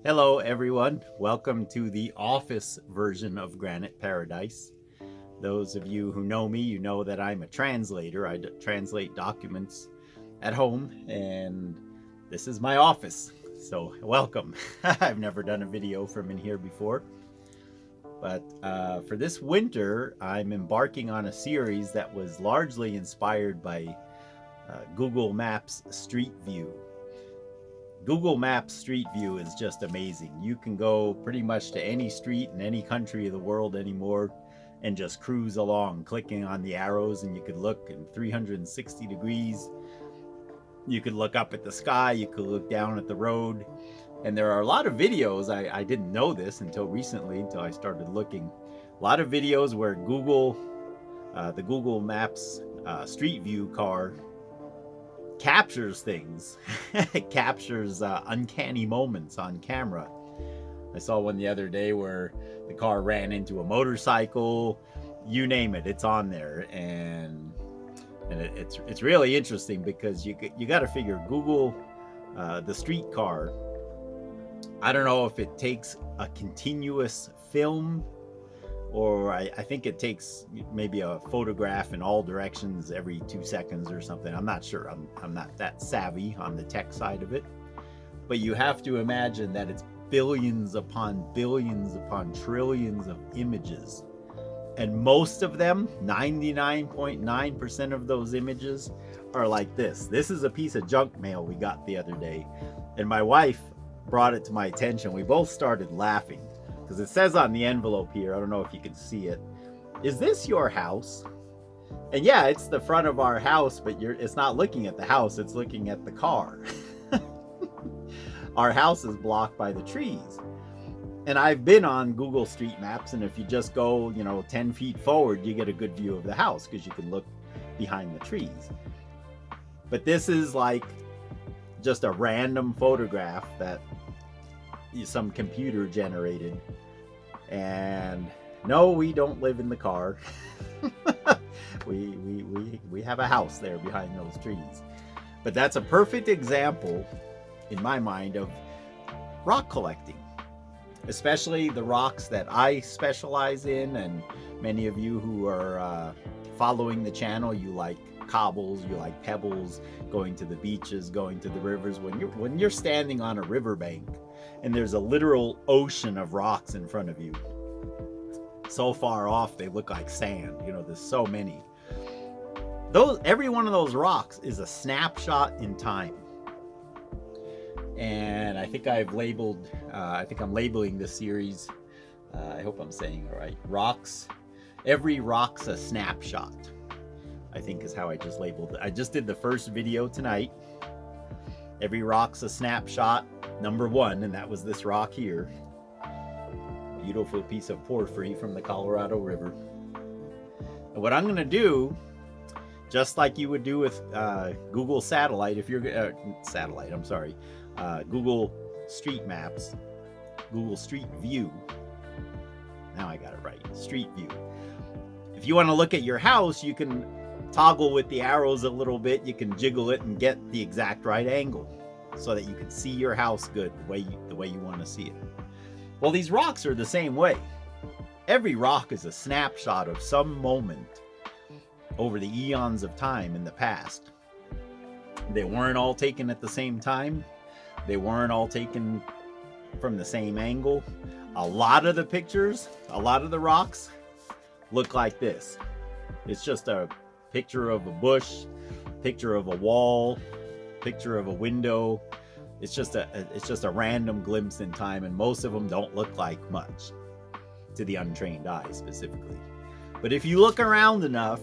Hello everyone, welcome to the office version of Granite Paradise. Those of you who know me, you know that I'm a translator. I translate documents at home, and this is my office. So welcome. I've never done a video from in here before. But for this winter, I'm embarking on a series that was largely inspired by Google Maps Street View. Google Maps Street View is just amazing. You can go pretty much to any street in any country of the world anymore and just cruise along, clicking on the arrows, and you could look in 360 degrees. You could look up at the sky, you could look down at the road. And there are a lot of videos, I didn't know this until recently, until I started looking. A lot of videos where the Google Maps Street View car captures things. It captures uncanny moments on camera. I saw one the other day where the car ran into a motorcycle. You name it, it's on there, and it's really interesting because you got to figure Google the street car. I don't know if it takes a continuous film, or I think it takes maybe a photograph in all directions every 2 seconds or something. I'm not sure. I'm not that savvy on the tech side of it. But you have to imagine that it's billions upon trillions of images. And most of them, 99.9% of those images, are like this. This is a piece of junk mail we got the other day. And my wife brought it to my attention. We both started laughing. Because it says on the envelope here, I don't know if you can see it, is this your house? And yeah, it's the front of our house, but it's not looking at the house, it's looking at the car. Our house is blocked by the trees. And I've been on Google Street Maps, and if you just go, 10 feet forward, you get a good view of the house because you can look behind the trees. But this is like just a random photograph that some computer generated. And no, we don't live in the car. we have a house there behind those trees. But that's a perfect example in my mind of rock collecting, especially the rocks that I specialize in. And many of you who are following the channel, you like cobbles, you like pebbles, going to the beaches, going to the rivers. When you're standing on a riverbank and there's a literal ocean of rocks in front of you, so far off they look like sand. There's so many. Every one of those rocks is a snapshot in time. And I think I'm labeling this series, I hope I'm saying it right, rocks. Every rock's a snapshot, I think is how I just labeled it. I just did the first video tonight. Every rock's a snapshot, number 1, and that was this rock here. Beautiful piece of porphyry from the Colorado River. And what I'm going to do, just like you would do with Google Satellite, if you're Google Street Maps, Google Street View. Now I got it right. Street View. If you want to look at your house, you can toggle with the arrows a little bit. You can jiggle it and get the exact right angle so that you can see your house good the way you want to see it. Well, these rocks are the same way. Every rock is a snapshot of some moment over the eons of time in the past. They weren't all taken at the same time. They weren't all taken from the same angle. A lot of the pictures, a lot of the rocks look like this. It's just a picture of a bush, picture of a wall, picture of a window. It's just a random glimpse in time, and most of them don't look like much to the untrained eye specifically. But if you look around enough,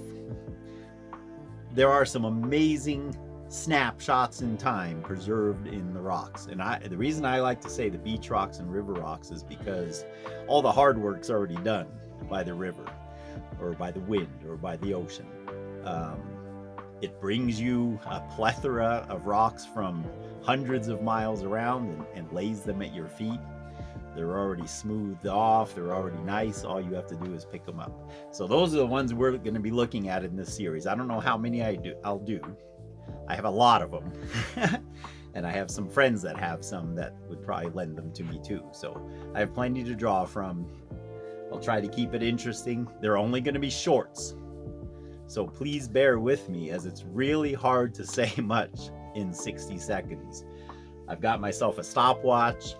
there are some amazing snapshots in time preserved in the rocks. And the reason I like to say the beach rocks and river rocks is because all the hard work's already done by the river or by the wind or by the ocean. It brings you a plethora of rocks from hundreds of miles around and lays them at your feet. They're already smoothed off. They're already nice. All you have to do is pick them up. So those are the ones we're going to be looking at in this series. I don't know how many I'll do. I have a lot of them. And I have some friends that have some that would probably lend them to me too. So I have plenty to draw from. I'll try to keep it interesting. They're only going to be shorts, so please bear with me, as it's really hard to say much in 60 seconds. I've got myself a stopwatch.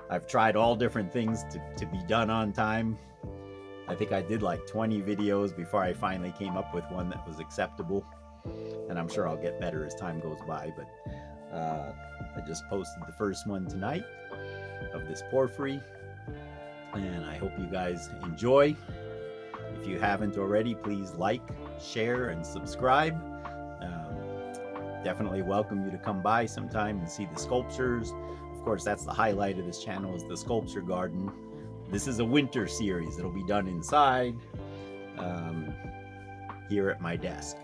I've tried all different things to be done on time. I think I did like 20 videos before I finally came up with one that was acceptable. And I'm sure I'll get better as time goes by, but I just posted the first one tonight of this porphyry, and I hope you guys enjoy. If you haven't already, please like, share, and subscribe. Definitely welcome you to come by sometime and see the sculptures. Of course, that's the highlight of this channel, is the sculpture garden. This is a winter series. It'll be done inside here at my desk.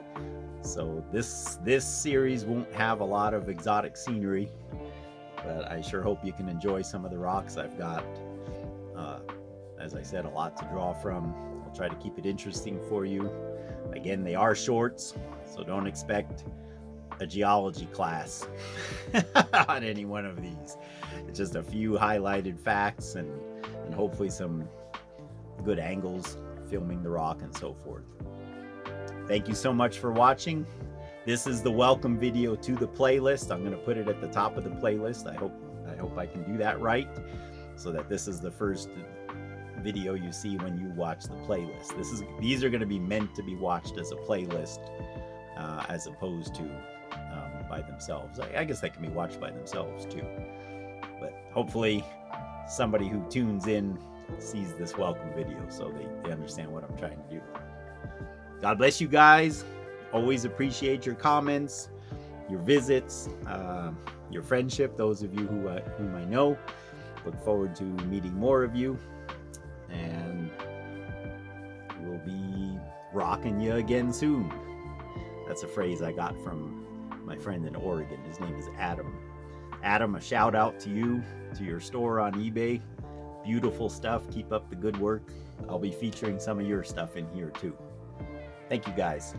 So this series won't have a lot of exotic scenery, but I sure hope you can enjoy some of the rocks I've got. As I said, a lot to draw from. I'll try to keep it interesting for you. Again, they are shorts, so don't expect a geology class on any one of these. It's just a few highlighted facts and hopefully some good angles filming the rock and so forth. Thank you so much for watching. This is the welcome video to the playlist. I'm going to put it at the top of the playlist. I hope I can do that right, so that this is the first video you see when you watch the playlist. These are going to be meant to be watched as a playlist, as opposed to by themselves. I guess they can be watched by themselves too, but hopefully somebody who tunes in sees this welcome video so they understand what I'm trying to do. God bless you guys. Always appreciate your comments, your visits, your friendship, those of you whom I know. Look forward to meeting more of you, and we'll be rocking you again soon. That's a phrase I got from my friend in Oregon. His name is Adam. Adam, a shout out to you, to your store on eBay. Beautiful stuff. Keep up the good work. I'll be featuring some of your stuff in here too. Thank you guys.